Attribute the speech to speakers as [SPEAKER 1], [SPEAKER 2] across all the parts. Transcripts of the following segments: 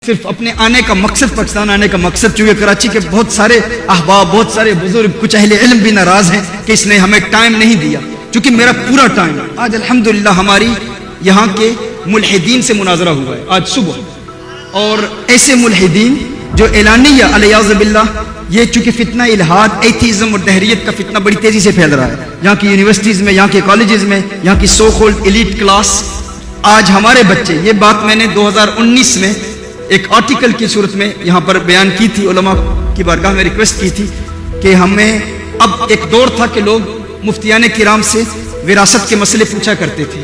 [SPEAKER 1] صرف اپنے آنے کا مقصد، پاکستان آنے کا مقصد، چونکہ کراچی کے بہت سارے احباب، بہت سارے بزرگ، کچھ اہل علم بھی ناراض ہیں کہ اس نے ہمیں ٹائم نہیں دیا، چونکہ میرا پورا ٹائم آج الحمدللہ ہماری یہاں کے ملحدین سے مناظرہ ہوا ہے آج صبح، اور ایسے ملحدین جو اعلانیہ علیہ باللہ، یہ چونکہ فتنہ الہاد، ایتھیزم اور دہریت کا فتنہ بڑی تیزی سے پھیل رہا ہے یہاں کی یونیورسٹیز میں، یہاں کے کالجز میں، یہاں کی سو کالڈ ایلیٹ کلاس. آج ہمارے بچے، یہ بات میں نے 2019 میں ایک آرٹیکل کی صورت میں یہاں پر بیان کی تھی، علماء کی بارگاہ میں ریکویسٹ کی تھی کہ ہمیں، اب ایک دور تھا کہ لوگ مفتیان کرام سے وراثت کے مسئلے پوچھا کرتے تھے،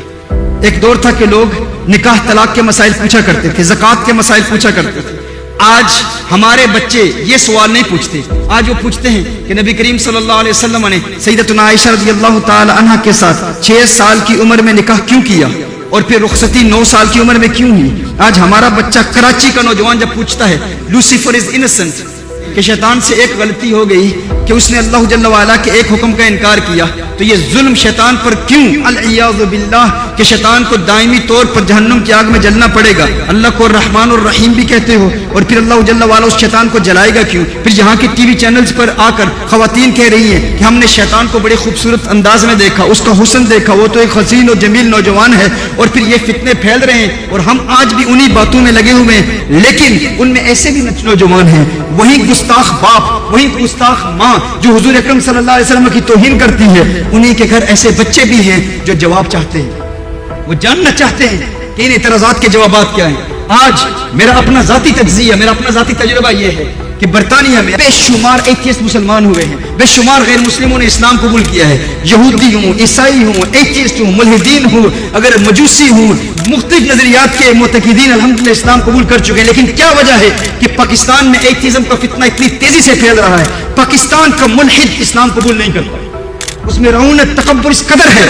[SPEAKER 1] ایک دور تھا کہ لوگ نکاح طلاق کے مسائل پوچھا کرتے تھے، زکوٰۃ کے مسائل پوچھا کرتے تھے. آج ہمارے بچے یہ سوال نہیں پوچھتے، آج وہ پوچھتے ہیں کہ نبی کریم صلی اللہ علیہ وسلم نے سیدتنا عائشہ رضی اللہ تعالی عنہا کے ساتھ 6 سال کی عمر میں نکاح کیوں کیا اور پھر رخصتی 9 سال کی عمر میں کیوں ہوئی. آج ہمارا بچہ کراچی کا نوجوان جب پوچھتا ہے لوسیفر از انسنٹ، کہ شیطان سے ایک غلطی ہو گئی کہ اس نے اللہ جل وعلا کے ایک حکم کا انکار کیا، تو یہ ظلم شیطان پر کیوں؟ العیاذ باللہ، کہ شیطان کو دائمی طور پر جہنم کی آگ میں جلنا پڑے گا. اللہ کو الرحمن الرحیم بھی کہتے ہو، اور پھر اللہ جل وعلا اس شیطان کو جلائے گا کیوں؟ پھر یہاں کے ٹی وی چینلز پر آ کر خواتین کہہ رہی ہیں کہ ہم نے شیطان کو بڑے خوبصورت انداز میں دیکھا، اس کا حسن دیکھا، وہ تو ایک حسین اور جمیل نوجوان ہے، اور پھر یہ فتنے پھیل رہے ہیں اور ہم آج بھی انہی باتوں میں لگے ہوئے ہیں. لیکن ان میں ایسے بھی نوجوان ہیں، وہی گستاخ باپ، وہی گستاخ ماں جو حضور اکرم صلی اللہ علیہ وسلم کی توہین کرتی ہے، انہی کے گھر ایسے بچے بھی ہیں جو جواب چاہتے ہیں، وہ جاننا چاہتے ہیں کہ ان اعتراضات کے جوابات کیا ہیں. آج میرا اپنا ذاتی تجزیہ، میرا اپنا ذاتی تجربہ یہ ہے کہ برطانیہ میں بے شمار ایتھیسٹ مسلمان ہوئے ہیں، بے شمار غیر مسلموں نے اسلام قبول کیا ہے، یہودی ہوں، عیسائی ہوں، ایتھیسٹ ہوں، ملحدین ہوں، اگر مجوسی ہوں، مختلف نظریات کے معتقدین الحمدللہ اسلام قبول کر چکے ہیں. لیکن کیا وجہ ہے کہ پاکستان میں ایتھیزم کا فتنہ اتنی تیزی سے پھیل رہا ہے؟ پاکستان کا ملحد اسلام قبول نہیں کرتا، اس میں رعونت تکبر اس قدر ہے،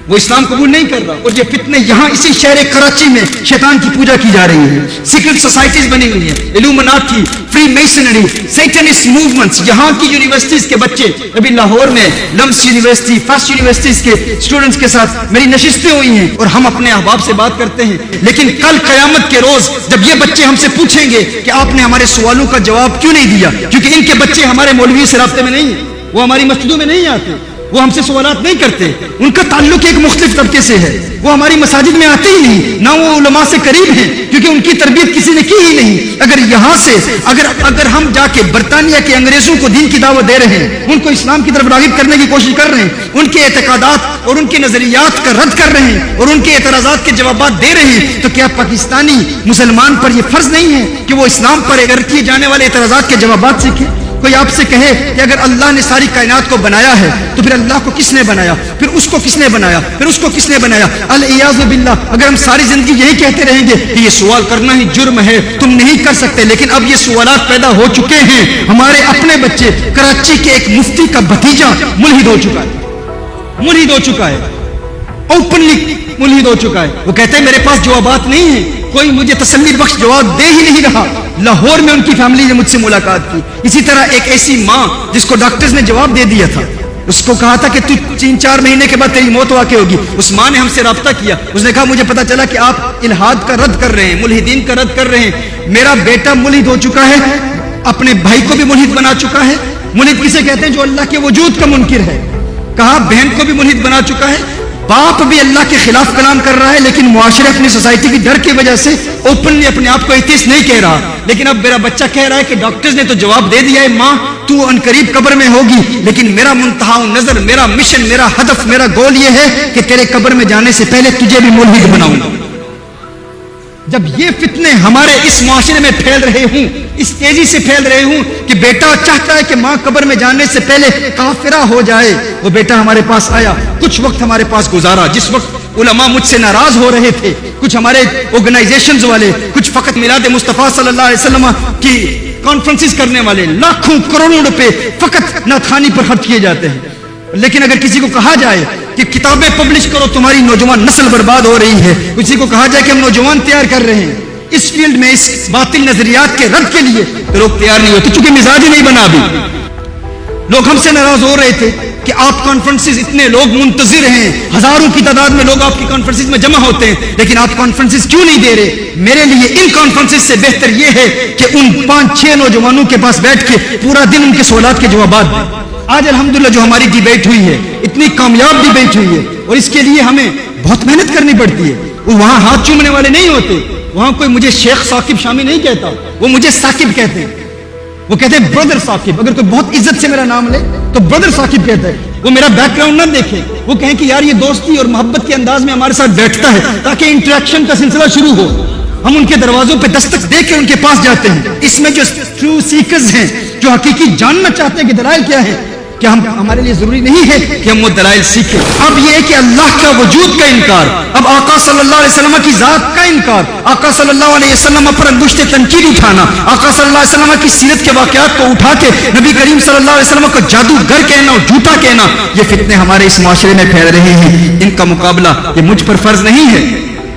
[SPEAKER 1] وہ اسلام قبول نہیں کر رہا. اور یہ فتنے یہاں اسی شہر کراچی میں شیطان کی پوجا کی جا رہی ہے، سیکرٹ سوسائٹیز بنی ہوئی ہیں، الومناٹی، فری میسنری، سیٹنسٹ موومنٹس. یہاں کی یونیورسٹیز کے بچے، ابھی لاہور میں لمس یونیورسٹی، فرسٹ یونیورسٹیز کے اسٹوڈنٹس کے ساتھ میری نشستیں ہوئی ہیں اور ہم اپنے احباب سے بات کرتے ہیں. لیکن کل قیامت کے روز جب یہ بچے ہم سے پوچھیں گے کہ آپ نے ہمارے سوالوں کا جواب کیوں نہیں دیا، کیونکہ ان کے بچے ہمارے مولوی سے رابطے میں نہیں ہیں، وہ ہماری مسجدوں میں نہیں آتے، وہ ہم سے سوالات نہیں کرتے، ان کا تعلق ایک مختلف طبقے سے ہے، وہ ہماری مساجد میں آتے ہی نہیں، نہ وہ علماء سے قریب ہیں کیونکہ ان کی تربیت کسی نے کی ہی نہیں. اگر یہاں سے اگر ہم جا کے برطانیہ کے انگریزوں کو دین کی دعوت دے رہے ہیں، ان کو اسلام کی طرف راغب کرنے کی کوشش کر رہے ہیں، ان کے اعتقادات اور ان کے نظریات کا رد کر رہے ہیں اور ان کے اعتراضات کے جوابات دے رہے ہیں، تو کیا پاکستانی مسلمان پر یہ فرض نہیں ہے کہ وہ اسلام پر کیے جانے والے اعتراضات کے جوابات سیکھے؟ کوئی آپ سے کہے کہ اگر اللہ نے ساری کائنات کو بنایا ہے تو پھر اللہ کو کس نے بنایا، پھر اس کو کس نے بنایا، پھر اس کو کس نے بنایا؟ العیاذ باللہ. اگر ہم ساری زندگی یہی کہتے رہیں گے کہ یہ سوال کرنا ہی جرم ہے، تم نہیں کر سکتے، لیکن اب یہ سوالات پیدا ہو چکے ہیں. ہمارے اپنے بچے، کراچی کے ایک مفتی کا بھتیجا ملحد ہو چکا ہے، ملحد ہو چکا ہے، اوپنلی ملحد ہو چکا ہے. وہ کہتے ہیں میرے پاس جوابات نہیں ہیں، کوئی مجھے تسلی بخش جواب دے ہی نہیں رہا. لاہور میں ان کی فیملی نے مجھ سے ملاقات کی. اسی طرح ایک ایسی ماں جس کو ڈاکٹرز نے جواب دے دیا تھا، اس کو کہا تھا کہ تو 3-4 مہینے کے بعد تیری موت واقع ہوگی. اس ماں نے ہم سے رابطہ کیا، اس نے کہا مجھے پتا چلا کہ آپ الہاد کا رد کر رہے ہیں، ملحدین کا رد کر رہے ہیں. میرا بیٹا ملحد ہو چکا ہے، اپنے بھائی کو بھی ملحد بنا چکا ہے. ملحد کسے کہتے ہیں؟ جو اللہ کے وجود کا منکر ہے. کہا بہن کو بھی ملحد بنا چکا ہے. باپ بھی اللہ کے خلاف کلام کر رہا ہے، لیکن معاشرے اپنی سوسائٹی کی ڈر کی وجہ سے اوپنلی اپنے آپ کو ایتھیسٹ نہیں کہہ رہا. لیکن اب میرا بچہ کہہ رہا ہے کہ ڈاکٹرز نے تو جواب دے دیا ہے، ماں تو ان قریب قبر میں ہوگی، لیکن میرا منتہا نظر، میرا مشن، میرا ہدف، میرا گول یہ ہے کہ تیرے قبر میں جانے سے پہلے تجھے بھی ملحد بناؤں گا. جب یہ فتنے ہمارے اس معاشرے میں پھیل رہے ہوں، اس تیزی سے پھیل رہے ہوں کہ بیٹا چاہتا ہے کہ ماں قبر میں جانے سے پہلے کافرہ ہو جائے، وہ بیٹا ہمارے پاس آیا، کچھ وقت ہمارے پاس گزارا، جس وقت علماء مجھ سے ناراض ہو رہے تھے، کچھ ہمارے آرگنائزیشنز والے، کچھ فقط میلاد مصطفیٰ صلی اللہ علیہ وسلم کی کانفرنسز کرنے والے، لاکھوں کروڑوں روپے فقط ناتھانی پر خرچ کیے جاتے ہیں. لیکن اگر کسی کو کہا جائے کہ کتابیں پبلش کرو، تمہاری نوجوان نسل برباد ہو رہی ہے، کسی کو کہا جائے کہ ہم نوجوان تیار کر رہے ہیں اس فیلڈ میں، اس باطل نظریات کے رد کے لیے، تو لوگ تیار نہیں ہوتے، چونکہ مزاج ہی نہیں بنا. ابھی لوگ ہم سے ناراض ہو رہے تھے کہ آپ کانفرنسز اتنے لوگ منتظر ہیں, ہزاروں کی تعداد میں لوگ آپ کی کانفرنسز میں جمع ہوتے ہیں, لیکن آپ کانفرنسز کیوں نہیں دے رہے؟ میرے لیے ان کانفرنسز سے بہتر یہ ہے کہ ان 5-6 نوجوانوں کے پاس بیٹھ کے پورا دن ان کے سوالات کے جوابات دیں. آج الحمدللہ جو ہماری ڈیبیٹ ہوئی ہے, اتنی کامیاب ڈیبیٹ ہوئی ہے, اور اس کے لیے ہمیں بہت محنت کرنی پڑتی ہے. وہ وہاں ہاتھ چومنے والے نہیں ہوتے, وہاں کوئی مجھے شیخ ثاقب شامی نہیں کہتا, وہ مجھے ثاقب کہتے ہیں. وہ کہتے ہیں برادر ثاقب. اگر کوئی بہت عزت سے میرا نام لے تو برادر ثاقب کہتا ہے. وہ میرا بیک گراؤنڈ نہ دیکھے, وہ کہیں کہ یار یہ دوستی اور محبت کے انداز میں ہمارے ساتھ بیٹھتا ہے, تاکہ انٹریکشن کا سلسلہ شروع ہو. ہم ان کے دروازوں پہ دستک دے کے ان کے پاس جاتے ہیں. اس میں جو ٹرو سیکرز ہیں, جو حقیقی جاننا چاہتے ہیں کہ دلائل کیا ہے, کیا ہمارے لیے ضروری نہیں ہے کہ ہم وہ دلائل سیکھیں؟ اب یہ ہے کہ اللہ کا وجود کا انکار, اب آقا صلی اللہ علیہ وسلم کی ذات کا انکار, آقا صلی اللہ علیہ وسلم پر انگشت تنقید اٹھانا, آقا صلی اللہ علیہ وسلم کی سیرت کے واقعات کو اٹھا کے نبی کریم صلی اللہ علیہ وسلم کو جادوگر کہنا اور جھوٹا کہنا, یہ فتنے ہمارے اس معاشرے میں پھیل رہے ہیں. ان کا مقابلہ یہ مجھ پر فرض نہیں ہے.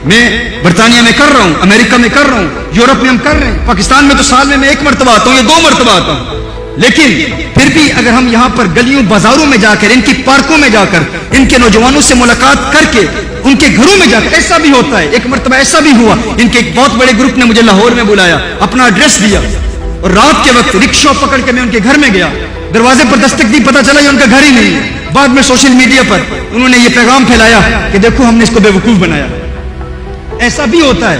[SPEAKER 1] میں برطانیہ میں کر رہا ہوں, امریکہ میں کر رہا ہوں, یورپ میں ہم کر رہے ہیں, پاکستان میں تو سال میں 1 مرتبہ آتا ہوں یا 2 مرتبہ آتا ہوں. لیکن پھر بھی اگر ہم یہاں پر گلیوں بازاروں میں جا کر, ان کی پارکوں میں جا کر, ان کے نوجوانوں سے ملاقات کر کے, ان کے گھروں میں جا کر, ایسا بھی ہوتا ہے. 1 مرتبہ ایسا بھی ہوا, ان کے ایک بہت بڑے گروپ نے مجھے لاہور میں بلایا, اپنا ایڈریس دیا, اور رات کے وقت رکشہ پکڑ کے میں ان کے گھر میں گیا. دروازے پر دستک دی, پتہ چلا یہ ان کا گھر ہی نہیں ہے. بعد میں سوشل میڈیا پر انہوں نے یہ پیغام پھیلایا کہ دیکھو ہم نے اس کو بے وقوف بنایا. ایسا بھی ہوتا ہے,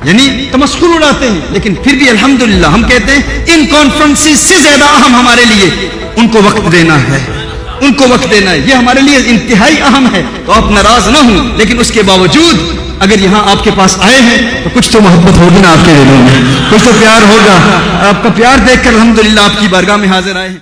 [SPEAKER 1] یعنی تمسخر اڑاتے ہیں. لیکن پھر بھی الحمدللہ ہم کہتے ہیں ان کانفرنسز سے زیادہ اہم ہمارے لیے ان کو وقت دینا ہے, ان کو وقت دینا ہے. یہ ہمارے لیے انتہائی اہم ہے. تو آپ ناراض نہ ہوں, لیکن اس کے باوجود اگر یہاں آپ کے پاس آئے ہیں تو کچھ تو محبت ہوگی نا آپ کے دلوں میں, کچھ تو پیار ہوگا. آپ کا پیار دیکھ کر الحمدللہ آپ کی بارگاہ میں حاضر آئے ہیں.